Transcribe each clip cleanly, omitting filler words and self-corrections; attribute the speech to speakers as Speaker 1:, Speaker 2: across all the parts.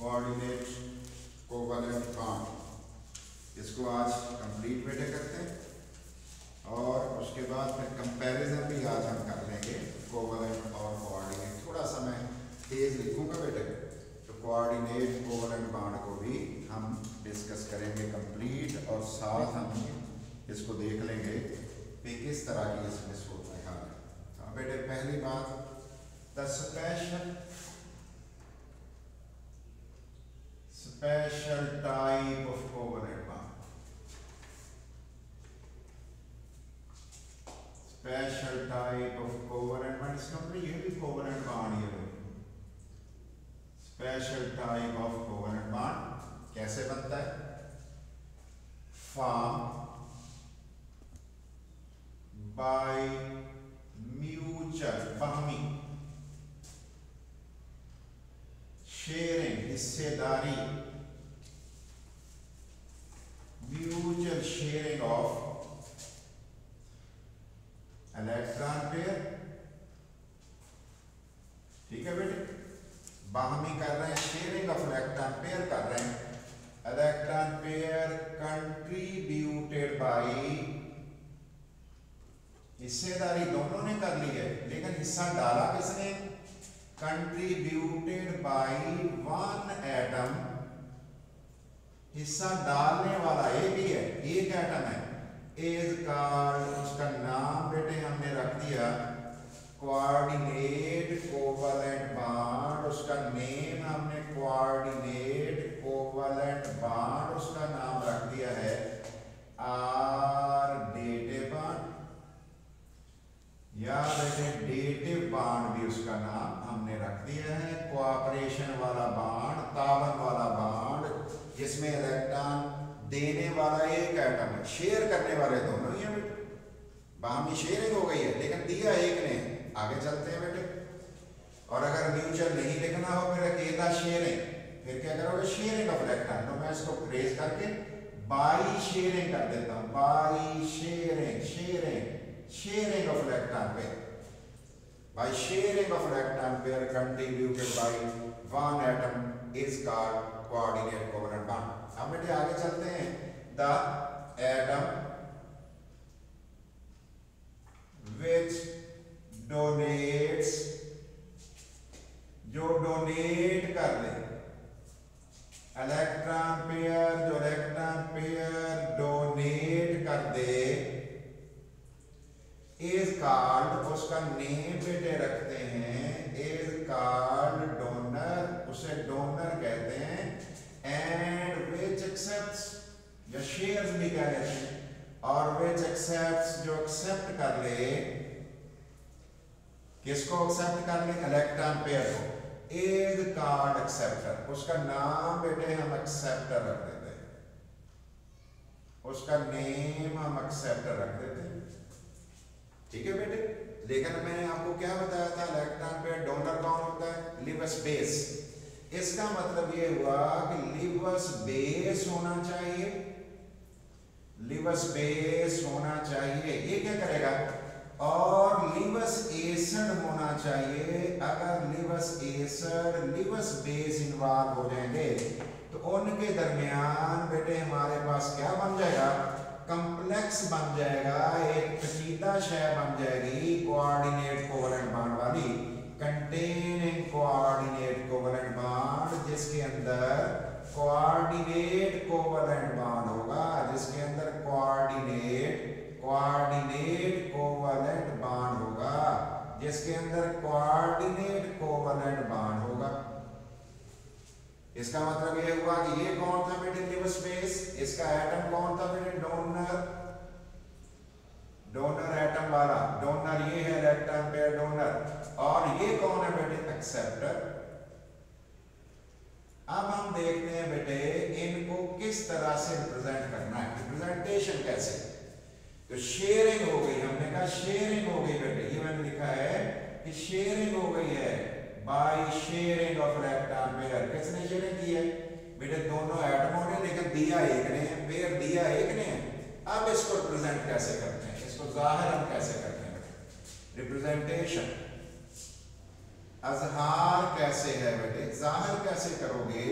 Speaker 1: Coordinate covalent bond, इसको आज complete बेटे करते हैं और उसके बाद फिर कंपैरिजन भी आज हम कर लेंगे कोवैलेंट और कोऑर्डिनेट। थोड़ा सा मैं तेज लिखूंगा बेटे, तो कोऑर्डिनेट कोवैलेंट बॉन्ड को भी हम डिस्कस करेंगे कंप्लीट, और साथ हम इसको देख लेंगे कि किस तरह की इसमें सूरत हाल है। तो बेटे पहली बात, the special type of covalent bond, special type of covalent bond, इसका मतलब ये भी covalent bond ही है। special type of covalent bond कैसे बनता है? formed by mutual बाहमी शेयरिंग, हिस्सेदारी, mutual sharing of electron pair. ठीक है बेटे, बाहमी कर रहे हैं, शेयरिंग ऑफ इलेक्ट्रॉन पेयर कर रहे हैं। इलेक्ट्रॉन पेयर कंट्रीब्यूटेड बाई, हिस्सेदारी दोनों ने कर ली है, लेकिन हिस्सा डाला किसने? कंट्रीब्यूटेड बाई वन एटम, हिस्सा डालने वाला एक ही है, एक एटम है। इज कॉल्ड, उसका नाम बेटे हमने रख दिया कोऑर्डिनेट कोवैलेंट बॉन्ड, उसका नेम हमने कोऑर्डिनेट कोवैलेंट बॉन्ड, उसका नाम रख दिया है आर डेटिव बॉन्ड, या बेटे डेटिव बॉन्ड भी उसका नाम हमने रख दिया है। कोऑपरेशन वाला बॉन्ड, तावन वाला बॉन्ड, जिसमें इलेक्ट्रॉन देने वाला एक एटम है, शेयर करने वाले दोनों ही हैं बेटे। बाहमी शेयरिंग हो गई है, लेकिन दिया एक ने। आगे चलते हैं बेटे, और अगर म्यूचुअल नहीं लिखना हो फिर अकेला शेयरिंग, फिर क्या करोगे? Sharing of electron. तो मैं इसको फ्रेज करके बाई शेयरिंग कर देता हूं, by sharing, sharing, sharing of electron pair, by sharing of electron pair contributed by one atom is called coordinate covalent bond। अब बेटे आगे चलते हैं, the atom which donates, जो डोनेट कर दे इलेक्ट्रॉन पेयर, जो इलेक्ट्रॉन पेयर डोनेट कर दे, is called, उसका नेम बेटे रखते हैं, इज कॉल्ड डोनर, उसे डोनर कहते हैं। एंड विच एक्सेप्ट्स, या शेयर्स भी कह लेते हैं, और विच एक्सेप्ट्स, जो एक्सेप्ट कर ले, किसको एक्सेप्ट कर ले? इलेक्ट्रॉन पेयर को, इज कॉल्ड एक्सेप्टर, उसका नाम बेटे हम एक्सेप्टर रख देते हैं, उसका नेम हम एक्सेप्टर रख देते हैं। ठीक है बेटे, लेकिन मैंने आपको क्या बताया था, इलेक्ट्रॉन पेयर डोनर कौन होता है? Lives base. इसका मतलब ये हुआ कि लिवस बेस होना चाहिए, लिवस बेस होना चाहिए, ये क्या करेगा? और लिवस एसिड होना चाहिए। अगर lives acid, lives base involve हो जाएंगे तो उनके दरमियान बेटे हमारे पास क्या बन जाएगा? कॉम्प्लेक्स बन जाएगा, एक पेचीदा शय बन जाएगी कोऑर्डिनेट कोवैलेंट बॉन्ड वाली, कंटेनिंग कोऑर्डिनेट कोवैलेंट बॉन्ड, जिसके अंदर कोऑर्डिनेट कोवैलेंट बॉन्ड होगा, जिसके अंदर कोऑर्डिनेट कोवैलेंट बॉन्ड होगा, जिसके अंदर कोऑर्डिनेट कोवैलेंट बॉन्ड होगा। इसका मतलब ये हुआ कि ये कौन था बेटे? Lives base. इसका एटम कौन था बेटे? डोनर, डोनर एटम वाला, डोनर ये है इलेक्ट्रॉन पेयर डोनर, और ये कौन है बेटे? एक्सेप्टर। अब हम देखते हैं बेटे इनको किस तरह से रिप्रेजेंट करना है, रिप्रेजेंटेशन कैसे। तो शेयरिंग हो गई, हमने कहा शेयरिंग हो गई बेटे, ये मैंने लिखा है कि शेयरिंग हो गई है by sharing of electron pair. किसने शेयरिंग की है बेटे? दोनों एटमों ने, लेकिन दिया एक ने, पेयर दिया एक ने। अब इसको रिप्रेजेंट कैसे करते हैं, इसको जाहिर हम कैसे करते हैं? रिप्रेजेंटेशन अजहार कैसे है बेटे, जाहिर कैसे करोगे,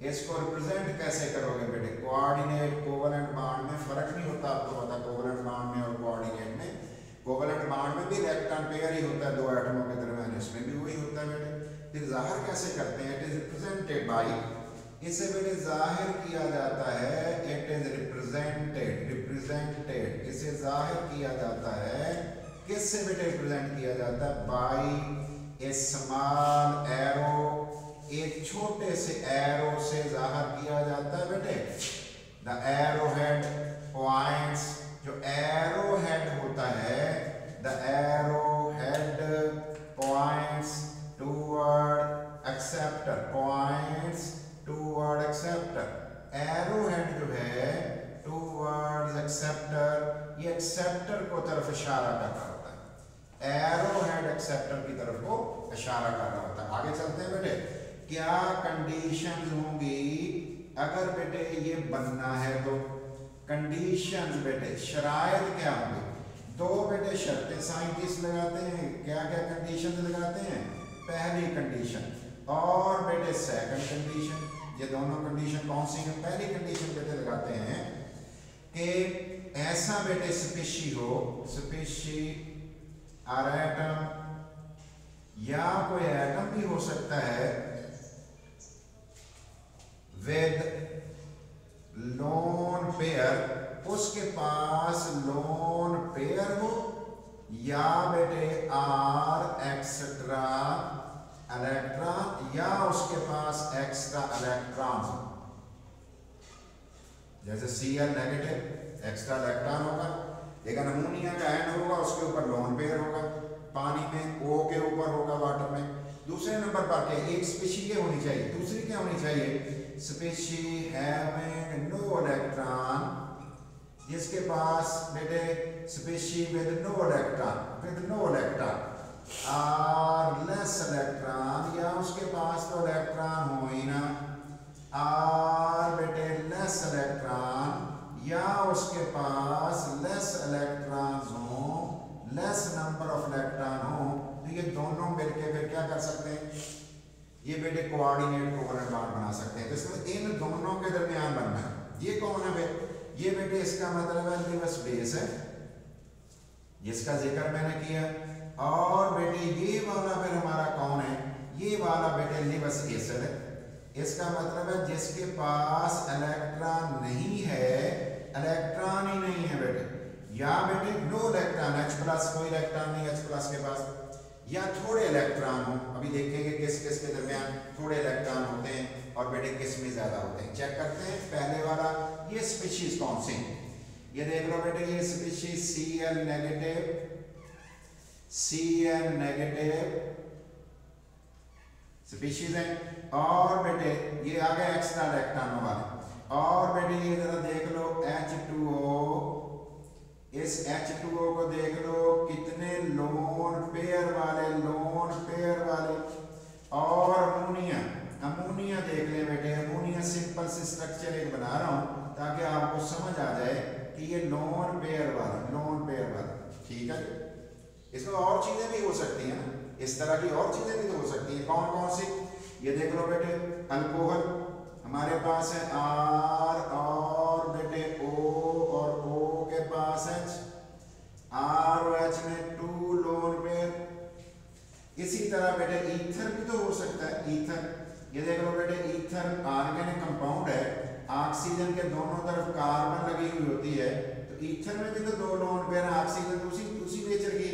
Speaker 1: इसको रिप्रेजेंट कैसे करोगे बेटे। कोऑर्डिनेट कोवेलेंट बॉन्ड में फर्क नहीं होता, आपको पता कोवेलेंट बॉन्ड में और कोऑर्डिनेट में। कोवेलेंट बॉन्ड में भी इलेक्ट्रॉन पेयर ही होता है दो एटमों के दरमियान, इसमें भी वही होता है बेटे। फिर जाहिर कैसे करते हैं, इट इज रिप्रेजेंटेड बाय, इसे बेटे जाहिर किया जाता है, इट इज रिप्रेजेंटेड, रिप्रेजेंटेड इसे जाहिर किया जाता है, किससे बेटे रिप्रेजेंट किया जाता है, बाय ए स्मॉल एरो, एक छोटे से एरो से जाहिर किया जाता है बेटे। द एरो हेड पॉइंट्स, जो एरो हेड होता है, the arrow head points toward acceptor, points toward acceptor. Arrow head जो है टूवर्ड्स एक्सेप्टर, ये एक्सेप्टर को तरफ इशारा कर रहा होता है, एरो हेड एक्सेप्टर की तरफ को इशारा कर रहा होता है। आगे चलते हैं बेटे, क्या कंडीशंस होंगी अगर बेटे ये बनना है तो। कंडीशंस बेटे, शरायत क्या होंगी, दो बेटे शर्तें साइंटिस्ट लगाते हैं, क्या क्या कंडीशंस लगाते हैं, पहली कंडीशन और बेटे सेकंड कंडीशन। ये दोनों कंडीशन कौन सी है, पहली कंडीशन बेटे लगाते हैं कि ऐसा बेटे स्पीशी हो, स्पीशी और एटम या कोई एटम भी हो सकता है विद लोन पेयर, उसके पास लोन पेयर हो, या बेटे आर एक्स्ट्रा इलेक्ट्रॉन, या उसके पास एक्स्ट्रा इलेक्ट्रॉन हो। जैसे Cl नेगेटिव एक्स्ट्रा इलेक्ट्रॉन होगा, एक अमोनिया का एन होगा, उसके ऊपर लोन पेयर होगा, पानी में O के ऊपर होगा, वाटर में। दूसरे नंबर पर क्या, एक स्पीशी ये होनी चाहिए, दूसरी क्या होनी चाहिए, स्पीशी हैविंग नो इलेक्ट्रॉन, जिसके पास बेटे स्पीशी विद नो इलेक्ट्रॉन और लेस इलेक्ट्रॉन, या उसके पास तो इलेक्ट्रॉन हो ही ना, और बेटे लेस इलेक्ट्रॉन, या उसके पास लेस इलेक्ट्रॉन्स हो, लेस नंबर ऑफ इलेक्ट्रॉन हो, तो ये दोनों मिलके फिर क्या कर सकते हैं, ये बेटे कोऑर्डिनेट कोवेलेंट बॉन्ड बना सकते हैं। तो इसमें इन दोनों के दरमियान बनना है। ये कौन है बेटे, ये बेटे इसका मतलब है लिवस बेस है, जिसका जिक्र मैंने किया, और बेटे ये वाला फिर हमारा कौन है, ये वाला बेटे लिवस एसिड है। इसका मतलब है जिसके पास इलेक्ट्रॉन नहीं है, इलेक्ट्रॉन ही नहीं है बेटे, या बेटे नो इलेक्ट्रॉन, H+ कोई इलेक्ट्रॉन नहीं H+ के पास, या थोड़े इलेक्ट्रॉन हो। अभी देखेंगे किस किस के दरमियान थोड़े इलेक्ट्रॉन होते हैं और बेटे किस में ज्यादा होते हैं। चेक करते हैं पहले वाला, ये स्पीशीज कौन सी है, ये देख लो बेटे, ये स्पीशीज Cl नेगेटिव स्पीशीज है, और बेटे ये आ गए एक्स्ट्रा इलेक्ट्रॉन वाले, और बेटे ये जरा देख लो H2O, इस H2O को देख लो कितने लोन पेयर वाले, और अमोनिया देख ले बेटे, अमोनिया सिंपल से स्ट्रक्चर एक बना रहा हूं ताकि आपको समझ आ जाए कि ये लोन पेयर वाला, ठीक है। इसमें और चीजें भी हो सकती हैं, इस तरह की और चीजें भी तो हो सकती हैं। कौन कौन सी, ये देख लो बेटे, अल्कोहल हमारे पास है R, और बेटे O, और O के पास H, R और H में 2 लोन पेयर। इसी तरह बेटे ईथर भी तो हो सकता है, ईथर, ये देख लो बेटे, ईथर ऑर्गेनिक कंपाउंड है, ऑक्सीजन के दोनों तरफ कार्बन लगी हुई होती है, तो ईथर में भी तो 2 लोन पेयर, ऑक्सीजन दूसरी नेचर की,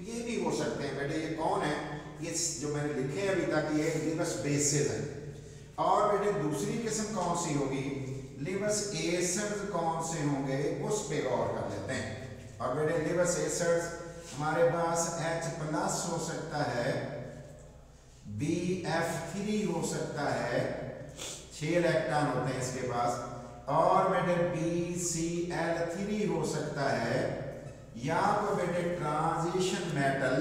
Speaker 1: ये भी हो सकते हैं बेटे। ये कौन है, ये जो मैंने लिखे हैं अभी तक, ये लिवस बेसेस है। और बेटे दूसरी किस्म कौन सी होगी, लिवस एसिड्स कौन से होंगे, उस पे गौर कर लेते हैं। और बेटे लिवस एसिड्स हमारे पास H+ हो सकता है, BF3 हो सकता है, 6 इलेक्ट्रॉन होते हैं इसके पास, और बेटे BCl3 हो सकता है, या तो बेटे ट्रांजिशन मेटल,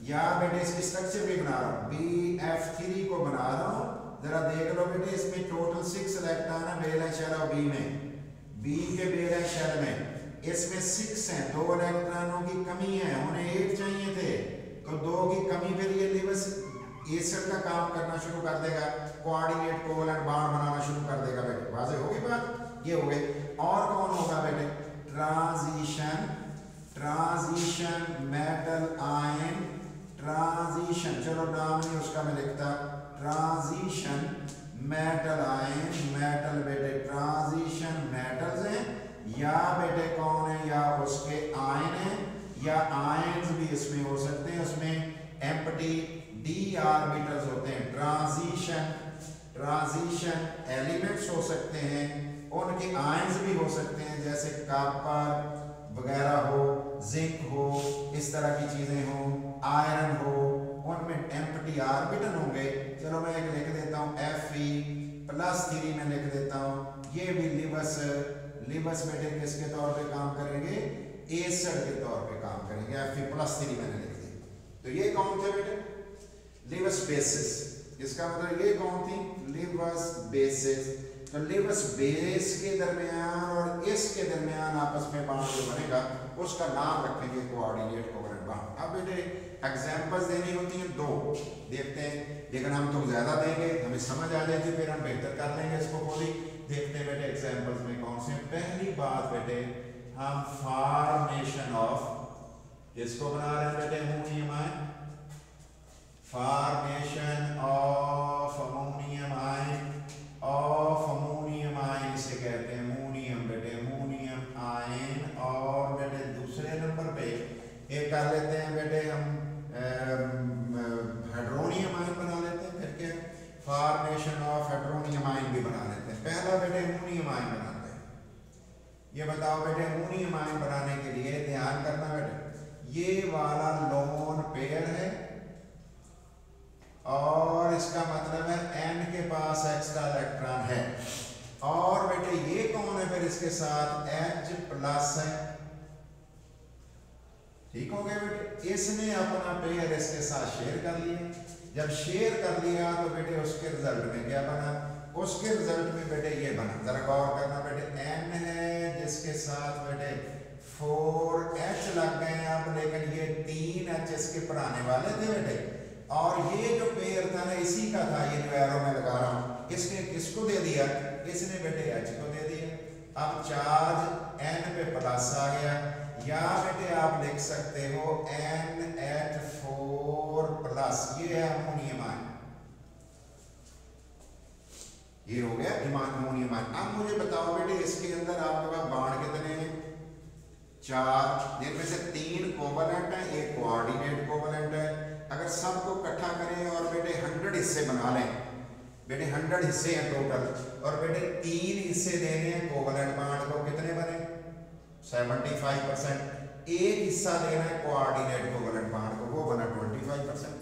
Speaker 1: या बेटे इसकी स्ट्रक्चर भी बना रहा हूं, BF3 को बना रहा हूं, जरा देख लो बेटे, इसमें टोटल 6 इलेक्ट्रॉन है वैलेंस शेल और B में, B के वैलेंस शेल में इसमें 6 हैं, 2 इलेक्ट्रॉनों की कमी है, उन्हें 8 चाहिए थे, तो 2 की कमी फिर ये लिवस एसिड का काम करना शुरू कर देगा, कोऑर्डिनेट कोवलेंट बॉन्ड बनाना शुरू कर देगा बेटे। वाज़ेह होगी बात? ये हो गई। और कौन होगा बेटे? ट्रांजिशन मेटल आयन ट्रांजिशन, चलो नाम नहीं उसका मैं लिखता, ट्रांजिशन मेटल आयन, मेटल बेटे ट्रांजिशन मेटल्स हैं या बेटे कौन है, या उसके आयन है, या आयन्स भी इसमें हो सकते हैं, उसमें एम्प्टी डी ऑर्बिटल्स होते हैं। ट्रांजिशन एलिमेंट्स हो सकते हैं, उनके आयन्स भी हो सकते हैं, जैसे कॉपर वगैरह हो, जिंक हो, इस तरह की चीजें हो, आयरन हो, उनमें एम्प्टी ऑर्बिटल होंगे। चलो मैं एक लिख देता हूँ Fe+3 में लिख देता हूँ। ये भी लिवस बेटे किसके तौर पे काम करेंगे? एसिड के तौर पे काम करेंगे। Fe+3 मैंने लिख दी। तो ये कौन थे बेटे? Lives basis. इसका मतलब ये कौन थी? Lives basis. तो लिवस बेस के दरमियान और इसके दरमियान आपस में बॉन्ड जो बनेगा उसका नाम रखेंगे कोऑर्डिनेट कोवलेंट बॉन्ड। अब बेटे एग्जांपल्स देनी होती हैं 2, देखते हैं, लेकिन हम तो ज्यादा देंगे, हमें समझ आ जाएगी, फिर हम बेहतर कर लेंगे इसको खुद ही। देखते हैं बेटे एग्जांपल्स में कौन से। पहली बात बेटे हम फॉर्मेशन ऑफ, इसको बना रहे हैं बेटे ammonium ion, formation of ammonium ion, of ammonium ion इसे कहते हैं, अमोनियम बेटे अमोनियम आयन। और बेटे दूसरे नंबर पे एक कर लेते हैं बेटे हम हाइड्रोनियम आयन बना लेते हैं, फिर क्या फॉर्मेशन ऑफ हाइड्रोनियम आयन भी बना लेते हैं। पहला बेटे अमोनियम आयन बनाते हैं। ये बताओ बेटे अमोनियम आयन बनाने के लिए ध्यान करना बेटे, ये वाला लोन पेयर है और इसका मतलब है n के पास एक्स्ट्रा इलेक्ट्रॉन है, और बेटे ये कौन है फिर इसके साथ H+ है। ठीक हो गया बेटे? इसने अपना पेयर इसके साथ शेयर कर लिया। जब शेयर कर लिया तो बेटे उसके रिजल्ट में क्या बना? उसके रिजल्ट में बेटे ये बना, जरा गौर करना बेटे, n है जिसके साथ बेटे 4H लग गए अब, लेकिन ये 3H इसके पढ़ाने वाले थे बेटे, और ये जो पेयर था ना इसी का था, ये जो एरो में लगा रहा हूं, इसने किसको दे दिया? इसने बेटे H को दे दिया। अब चार्ज N पे प्लस आ गया, या बेटे आप लिख सकते हो NH4+, ये है अमोनियम आयन, ये हो गया अमोनियम आयन। अब मुझे बताओ बेटे इसके अंदर आपके पास बॉन्ड कितने हैं? 4, जिनमें से 3 कोवलेंट है, एक कोऑर्डिनेट कोवलेंट है। अगर सबको इकट्ठा करें और बेटे 100 हिस्से बना लें, बेटे 100 हिस्से हैं टोटल, और बेटे 3 हिस्से देने हैं कोवलेंट बॉन्ड को, कितने बने? 75%। एक हिस्सा देना है कोऑर्डिनेट कोवलेंट बॉन्ड को, वो बना 25%।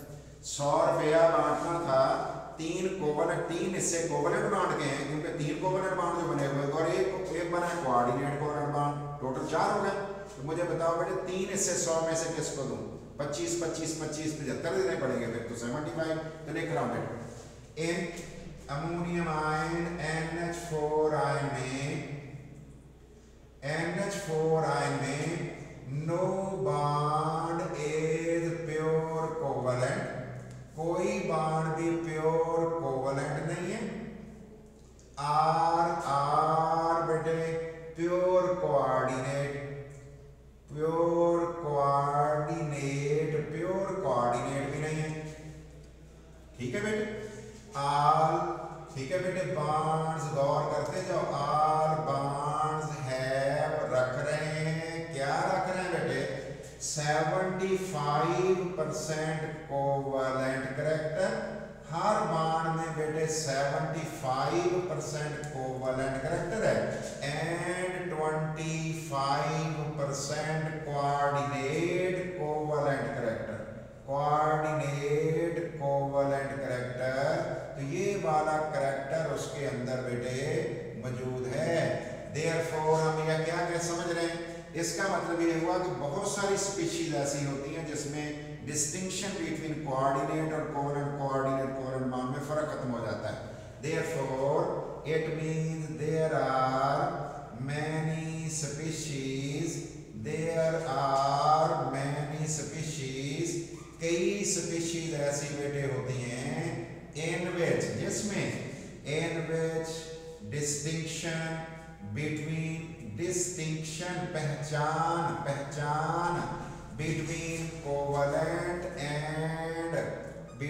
Speaker 1: 100 रुपया बांटना था, 3 हिस्से कोवलेंट बॉन्ड के हैं, क्योंकि 3 कोवलेंट बॉन्ड जो बने हुए, और एक बना है कोऑर्डिनेट कोवलेंट बॉन्ड, टोटल 4 हो गए। तो मुझे बताओ बेटे 3 हिस्से 100 में से किसको दूं? 25 25 25 75 देने पड़ेंगे, फिर तो 75। तो लिख रहा हूं बेटे, in ammonium ion NH4 ion में no bond is pure covalent, कोई बॉन्ड भी प्योर कोवलेंट नहीं है। आर बेटे प्योर कोऑर्डिनेट भी नहीं है। ठीक है बेटे? आल, ठीक है बेटे, बॉन्ड्स गौर करते जाओ, आल बॉन्ड्स हैव रख रहे हैं, क्या रख रहे हैं बेटे? 75% कोवलेंट कैरेक्टर, हर बॉन्ड में बेटे 75% कोवलेंट कैरेक्टर है, and 25% coordinate covalent character, coordinate covalent character. तो ये वाला कैरेक्टर उसके अंदर बेटे मौजूद है। देयरफॉर हम यह क्या समझ रहे हैं? इसका मतलब ये हुआ कि बहुत सारी स्पीशीज ऐसी होती हैं जिसमें डिस्टिंक्शन बिटवीन कोऑर्डिनेट और कोवलेंट बॉन्ड में फर्क खत्म हो जाता है। Therefore it means there are many species, कई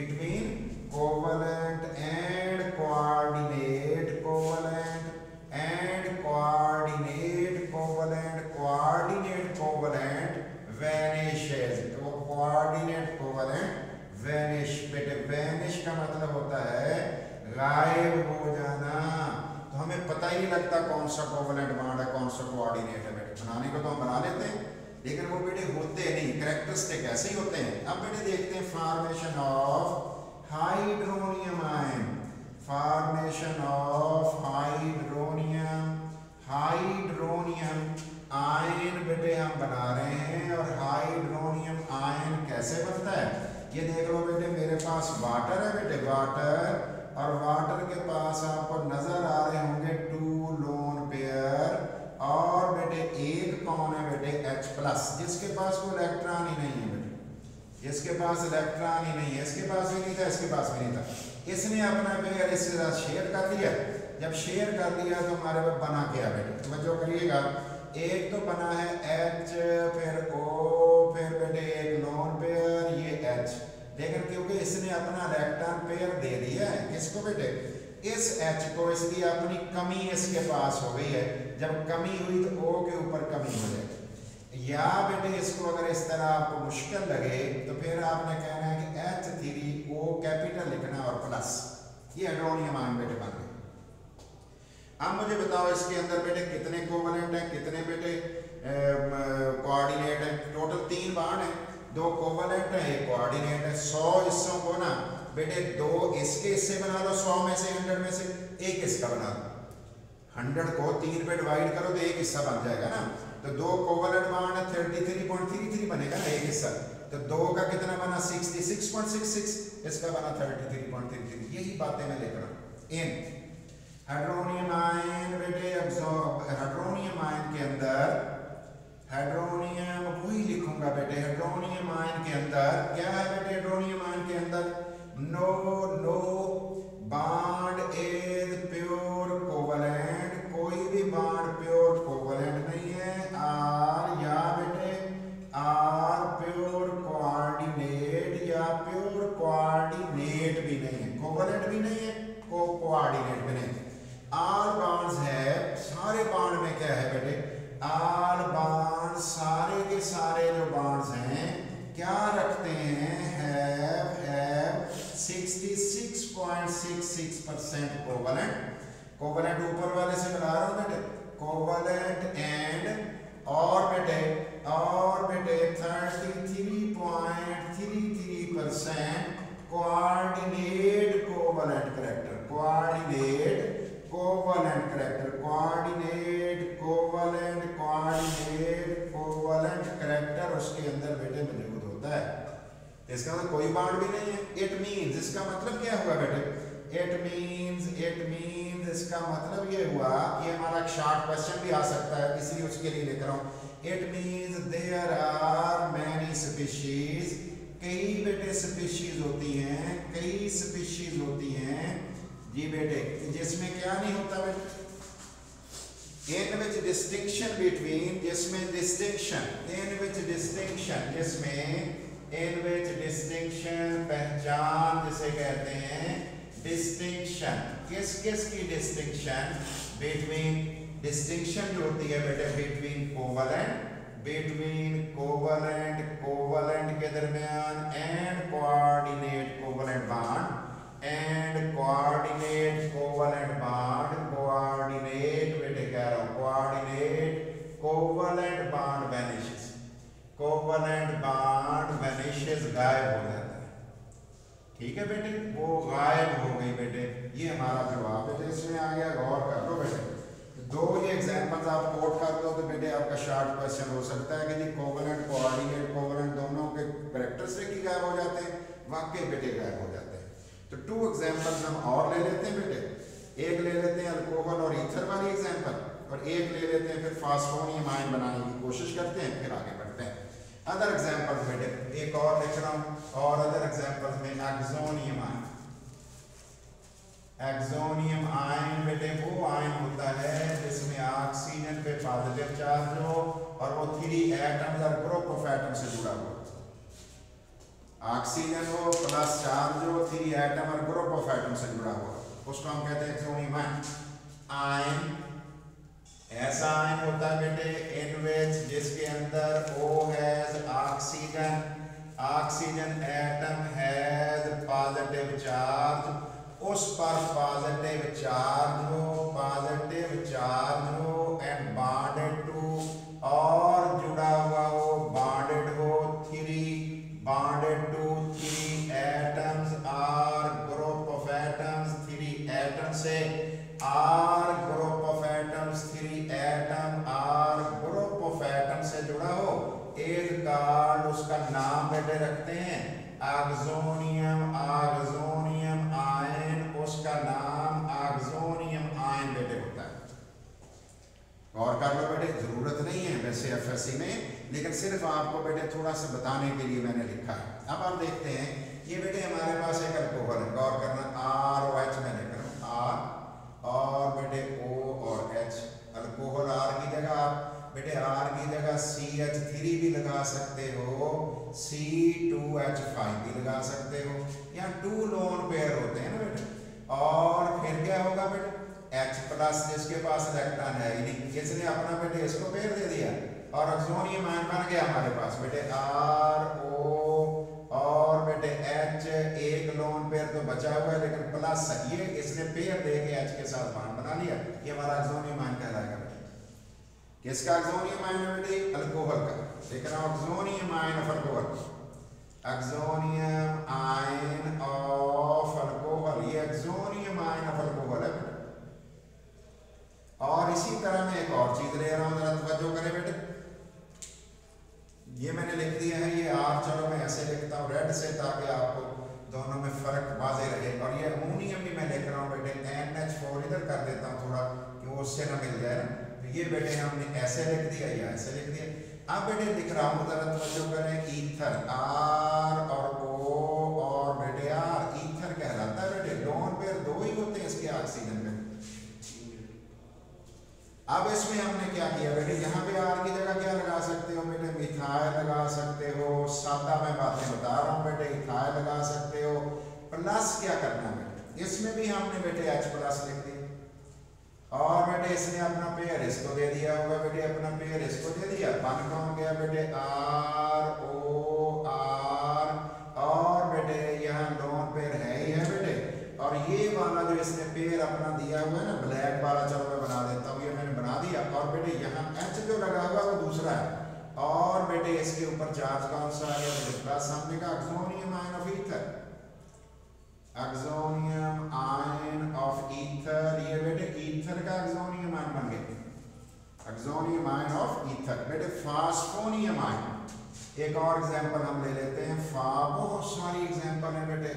Speaker 1: between covalent and coordinate, covalent and coordinate, covalent, coordinate, covalent vanishes, coordinate covalent vanish। बेटे vanish का मतलब होता है गायब हो जाना। तो हमें पता ही नहीं लगता कौन सा कोवलेंट बॉन्ड है कौन सा कोऑर्डिनेट है। बेटे बनाने को तो हम बना लेते हैं लेकिन वो बेटे होते नहीं, कैरेक्टरिस्टिक ऐसे ही होते हैं। अब बेटे देखते हैं formation of hydronium ion, formation of hydronium, hydronium ion बेटे हम बना रहे हैं। और हाइड्रोनियम आयन कैसे बनता है ये देख लो बेटे। मेरे पास वाटर है बेटे, वाटर, और वाटर के पास आपको नजर आ रहे होंगे 2 लोन पेयर, और बेटे एक कौन है बेटे H प्लस, जिसके पास कोई इलेक्ट्रॉन ही नहीं है बेटे, जिसके पास इलेक्ट्रॉन ही नहीं है। इसके पास भी नहीं था, इसके पास भी नहीं था। इसने अपना पेयर इसके साथ शेयर कर दिया। जब शेयर कर दिया तो हमारे पास बना क्या बेटे, तवज्जो करिएगा। एक तो बना है H, फिर O, फिर बेटे एक लोन पेयर ये H। लेकिन क्योंकि इसने अपना इलेक्ट्रॉन पेयर दे दिया है किसको बेटे, इस H को, इसलिए अपनी कमी इसके पास हो गई है। जब कमी हुई तो O के ऊपर कमी हो जाएगी। या बेटे इसको अगर इस तरह आपको मुश्किल लगे तो फिर आपने कहना है कि H3O कैपिटल लिखना और प्लस, ये हाइड्रोनियम आयन बेटे बन गए। अब मुझे बताओ इसके अंदर बेटे कितने कोवलेंट हैं, कितने बेटे कोऑर्डिनेट हैं। टोटल 3 बॉन्ड हैं, 2 कोवलेंट है, 1 कोऑर्डिनेट है। 100 हिस्सों को ना बेटे 2 इसके हिस्से बना लो, 100 में से 100 में से 1 इसका बना लो। 100 को 3 पे डिवाइड करो तो 1 हिस्सा बन जाएगा ना। तो 2 कोवलेंट बॉन्ड है 33.33 बनेगा ना 1 हिस्सा। तो 2 का कितना बना 66.66, इसका बना 33.33। यही बातें मैं लिख रहा हूँ। इन हाइड्रोनियम आयन बेटे, हाइड्रोनियम आयन के अंदर, हाइड्रोनियम वही लिखूंगा बेटे, हाइड्रोनियम आयन के अंदर क्या है बेटे, हाइड्रोनियम आयन के अंदर no bond is pure covalent, कोई भी बॉन्ड प्योर कोवलेंट नहीं है। आर या बेटे आर प्योर कोऑर्डिनेट या प्योर कोऑर्डिनेट भी नहीं है, कोवलेंट भी नहीं है, कोऑर्डिनेट भी नहीं है। आर बॉन्ड्स है, सारे बॉन्ड में क्या है बेटे, आर बॉन्ड सारे के सारे जो बॉन्ड्स हैं क्या रखते हैं, हैव 66.66% कोवलेंट। कोवलेंट ऊपर वाले से मिला रहा हूं बेटे, कोवलेंट एंड और बेटे 33.33% coordinate covalent character, coordinate covalent character, coordinate covalent character उसके अंदर बेटे मौजूद होता है। इसका मतलब कोई बॉन्ड भी नहीं है। इट मींस, इसका मतलब क्या हुआ बेटे, इट मींस इसका मतलब ये हुआ, ये हमारा शॉर्ट क्वेश्चन भी आ सकता है इसलिए उसके लिए लिख रहा हूं। It means there are many species, कई बेटे स्पीशीज होती हैं, कई स्पीशीज होती हैं जी बेटे, जिसमें क्या नहीं होता बेटे, in which distinction between, जिसमें distinction, in which distinction पहचान जिसे कहते हैं, distinction किस किस की distinction, between distinction जो होती है बेटे between covalent के दरमियान and coordinate covalent bond and coordinate covalent bond, coordinate बेटे कह रहा हूं, coordinate covalent bond vanishes, covalent bond vanishes गायब हो जाता है। ठीक है बेटे, वो गायब हो गई बेटे। ये हमारा जवाब बेटे इसमें आ गया, गौर कर लो बेटे। 2 ये एग्जांपल्स आप कोट कर लो तो बेटे आपका शॉर्ट क्वेश्चन हो सकता है कि जी कोवलेंट कोऑर्डिनेट कोवलेंट दोनों के कैरेक्टरिस्टिक ही गायब हो जाते हैं, वाकई बेटे गायब हो जाते हैं। तो 2 एग्जांपल्स हम और ले लेते हैं बेटे, एक ले लेते हैं अल्कोहल और ईथर वाली एग्जांपल, और एक ले लेते हैं फिर फास्फोनियम आयन बनाने की कोशिश करते हैं, फिर आगे बढ़ते हैं। अदर एग्जांपल्स बेटे एक और लिख रहा हूं, और अदर एग्जांपल्स में एक्सोनियम आयन, एक्सोनियम आयन बेटे वो आयन होता है जिसमें ऑक्सीजन पे पॉजिटिव चार्ज हो और वो 3 एटम्स और ग्रुप ऑफ एटम से जुड़ा हो। ऑक्सीजन हो प्लस चार्ज हो 3 एटम और ग्रुप ऑफ एटम से जुड़ा हुआ, उसको हम कहते हैं एक्सोनियम आयन। ऐसा आयन होता है बेटे इन विच जिसके अंदर O has oxygen, oxygen atom has positive charge, उस पर पॉजिटिव चार्ज हो एंड बॉन्डेड टू, और जुड़ा हुआ हो बॉन्डेड हो 3 atoms or group of atoms, 3 atom से or group of atoms, 3 atom or group of atom से जुड़ा हो इज कॉल्ड, उसका नाम बेटे रखते हैं ऑक्सोनियम आयन, उसका नाम ऑक्सोनियम आयन बेटे होता है। और कर लो बेटे, जरूरत नहीं है वैसे एफएससी में, लेकिन सिर्फ आपको बेटे थोड़ा सा बताने के लिए मैंने लिखा है। अब हम देखते हैं ये बेटे हमारे पास एक अल्कोहल है, गौर करना ROH में लिख रहा हूं R और बेटे O और H, अल्कोहल R की जगह आप बेटे R की जगह CH3 भी लगा सकते हो, C2H5 भी लगा सकते हो, यहाँ 2 लोन पेयर होते हैं ना बेटे। और फिर क्या होगा बेटे H प्लस जिसके पास इलेक्ट्रॉन है ही नहीं, इसने अपना बेटे इसको पेयर दे दिया और ऑक्सोनियम आयन बन गया हमारे पास बेटे RO और बेटे H, एक लोन पेयर तो बचा हुआ है लेकिन प्लस ये इसने पेयर दे के H के साथ बॉन्ड बना लिया, ये हमारा ऑक्सोनियम आयन कहलाएगा बेटे। किसका ऑक्सोनियम आयन है बेटे? अल्कोहल का। लेकिन oxonium ion of alcohol, oxonium ion of alcohol, ये ऑक्सोनियम आयन ऑफ अल्कोहल है बेटे। और इसी तरह मैं एक और चीज ले रहा हूं, जरा तवज्जो करें बेटे। ये मैंने लिख दिया है ये R, चलो मैं ऐसे लिखता हूँ रेड से ताकि आपको दोनों में फर्क वाजे रहे। और ये अमोनियम भी मैं लिख रहा हूँ बेटे NH4, इधर कर देता हूँ थोड़ा कि वो उससे ना मिल जाए ना। तो ये बेटे हमने ऐसे लिख दिया या ऐसे लिख दिया। अब बेटे लिख रहा हूँ, जरा तवज्जो करें, ईथर R और O और बेटे R, ईथर कहलाता है बेटे। लोन पेयर 2 ही होते हैं इसके ऑक्सीजन में। अब इसमें हमने क्या किया बेटे, यहाँ पे R की जगह क्या लगा सकते हो बेटे? मिथाइल लगा सकते हो, सादा मैं बातें बता रहा हूँ बेटे, इथाइल लगा सकते हो। प्लस क्या करना बेटे, इसमें भी हमने बेटे H प्लस लिख दिया और बेटे इसने अपना पेयर इसको दे दिया होगा बेटे, अपना पेयर इसको दे दिया, बन कौन गया बेटे ROR। और बेटे यहाँ लोन पेयर है ही है बेटे। और ये वाला जो इसने पेयर अपना दिया हुआ है ना ब्लैक वाला, चलो मैं बना देता हूँ, ये मैंने बना दिया। और बेटे यहाँ H जो लगा हुआ वो दूसरा है और बेटे इसके ऊपर चार्ज कौन सा है बेटे? प्लस। हमने कहा oxonium ion of ether, oxonium ion of ether, ये बेटे ईथर का ऑक्सोनियम आयन बन गया, ऑक्सोनियम आयन ऑफ ईथर। बेटे फास्फोनियम आयन, एक और एग्जांपल हम ले लेते हैं। बहुत सारी एग्जांपल है बेटे,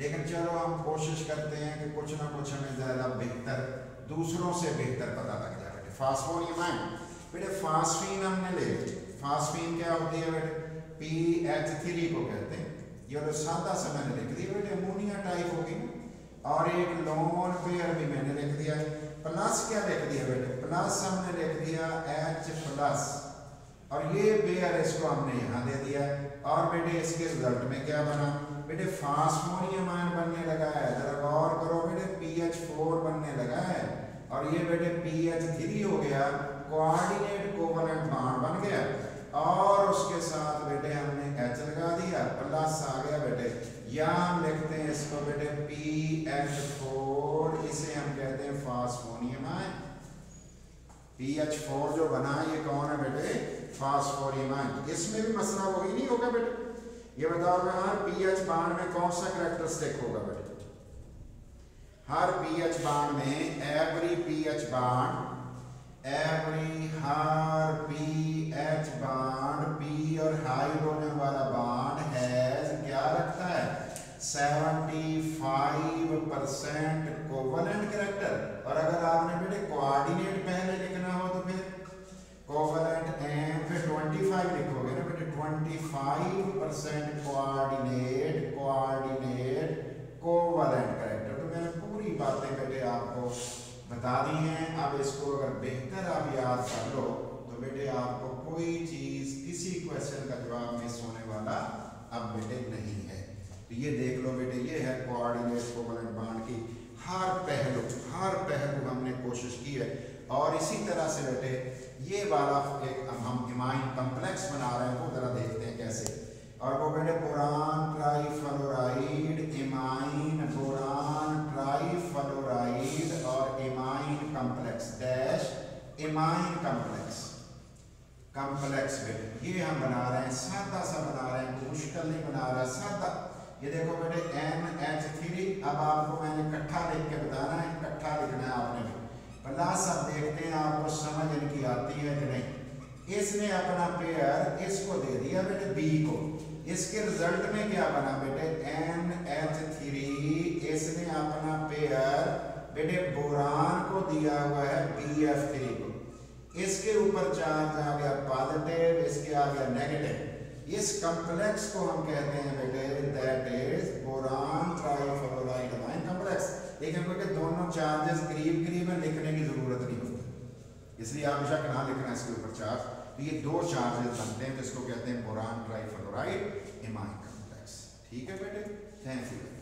Speaker 1: लेकिन चलो हम कोशिश करते हैं कि कुछ ना कुछ हमें ज़्यादा बेहतर, दूसरों से बेहतर पता लग जाए बेटे। फास्फोनियम आयन बेटे, फास्फीन हमने ले ली। फास्फीन क्या होती है बेटे? PH3 को कहते हैं। ये तो सादा सा मैंने लिख दिया बेटे, अमोनिया टाइप होगी ना। और एक लोन पेयर भी मैंने लिख दिया। प्लस क्या लिख दिया बेटे? प्लस हमने लिख दिया H प्लस, और ये पेयर इसको हमने यहाँ दे दिया। और बेटे इसके रिजल्ट में क्या बना बेटे? फास्फोनियम आयन बनने लगा है। जरा गौर करो बेटे, PH4 बनने लगा है और ये बेटे PH3 हो गया, कोऑर्डिनेट कोवलेंट बॉन्ड बन गया। और उसके साथ बेटे हमने H लगा दिया, प्लस आ गया बेटे। या हम लिखते हैं इसको बेटे PH4, इसे हम कहते हैं फास्फोनियम आयन। PH4 जो बना ये कौन है बेटे? फास्फोनियम आयन। इसमें भी मसला वही नहीं होगा बेटे? ये बताओ हर पीएच बांड में कौन सा कैरेक्टरिस्टिक होगा बेटे? हर पीएच बांड में एवरी पीएच बांड, हर पीएच बांड, पी और हाइड्रोजन वाला बांड हैज क्या रखता है? 75% कोवलेंट कैरेक्टर। और अगर आपने बेटे कोऑर्डिनेट पहले लिखना हो तो फिर कोवलेंट एम फिर 25 लिखोगे ना बेटे, 25% कोऑर्डिनेट कोवलेंट कैरेक्टर। तो मैंने पूरी बातें बेटे आपको बता दी हैं। अब इसको अगर बेहतर आप याद कर लो तो बेटे आपको कोई चीज, किसी क्वेश्चन का जवाब मिस होने वाला अब बेटे नहीं है। तो ये देख लो बेटे, ये है कोऑर्डिनेट कोवलेंट बॉन्ड की हर पहलू हमने कोशिश की है। और इसी तरह से बेटे ये वाला एक हम इमाइन कम्प्लेक्स बना रहे हैं, वो जरा देखते हैं कैसे। और वो बेटे boron trifluoride imine, boron trifluoride और imine complex dash imine complex बेटे ये हम बना रहे हैं, सादा सा बना रहे हैं, कोई मुश्किल नहीं बना रहा, सादा। ये देखो बेटे NH3, अब आपको मैंने इकट्ठा लिख के बताना है, इकट्ठा लिखना है आपने। प्लस अब देखते हैं आपको समझ इनकी आती है कि नहीं। इसने अपना पेयर इसको दे दिया बेटे B को, इसके रिजल्ट में क्या बना बेटे NH3, इसने अपना पेयर बेटे बोरान को दिया हुआ है BF3 को, इसके ऊपर चार्ज आ गया पॉजिटिव, इसके आ गया नेगेटिव। इस कम्प्लेक्स को हम कहते हैं बेटे that is boron trifluoride imine complex. लेकिन बेटे दोनों चार्जेस करीब है, लिखने की जरूरत नहीं होती, इसलिए आप बेशक ना लिखना इसके ऊपर चार्ज। तो ये दो चार्जेस बनते हैं, जिसको कहते हैं बोरान ट्राईफ्लोराइड इमाइन कम्प्लेक्स। ठीक है बेटे, थैंक यू।